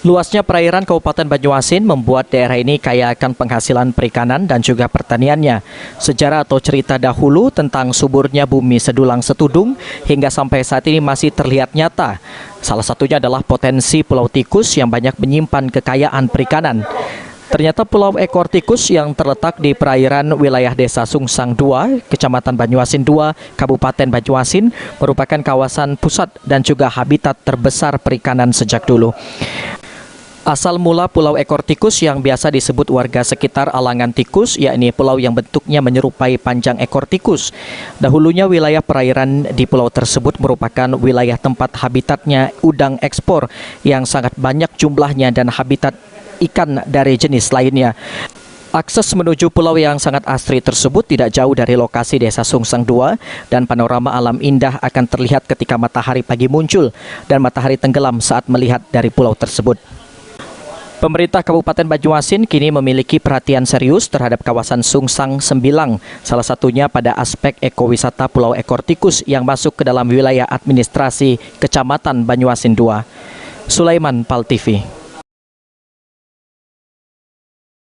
Luasnya perairan Kabupaten Banyuasin membuat daerah ini kaya akan penghasilan perikanan dan juga pertaniannya. Sejarah atau cerita dahulu tentang suburnya bumi Sedulang Setudung hingga sampai saat ini masih terlihat nyata. Salah satunya adalah potensi Pulau Tikus yang banyak menyimpan kekayaan perikanan. Ternyata Pulau Ekor Tikus yang terletak di perairan wilayah Desa Sungsang II, Kecamatan Banyuasin II, Kabupaten Banyuasin, merupakan kawasan pusat dan juga habitat terbesar perikanan sejak dulu. Asal mula Pulau Ekor Tikus yang biasa disebut warga sekitar Alangan Tikus, yakni pulau yang bentuknya menyerupai panjang ekor tikus. Dahulunya wilayah perairan di pulau tersebut merupakan wilayah tempat habitatnya udang ekspor yang sangat banyak jumlahnya dan habitat ikan dari jenis lainnya. Akses menuju pulau yang sangat asri tersebut tidak jauh dari lokasi Desa Sungsang II dan panorama alam indah akan terlihat ketika matahari pagi muncul dan matahari tenggelam saat melihat dari pulau tersebut. Pemerintah Kabupaten Banyuasin kini memiliki perhatian serius terhadap kawasan Sungsang Sembilang, salah satunya pada aspek ekowisata Pulau Ekor Tikus yang masuk ke dalam wilayah administrasi Kecamatan Banyuasin II. Sulaiman, PAL TV.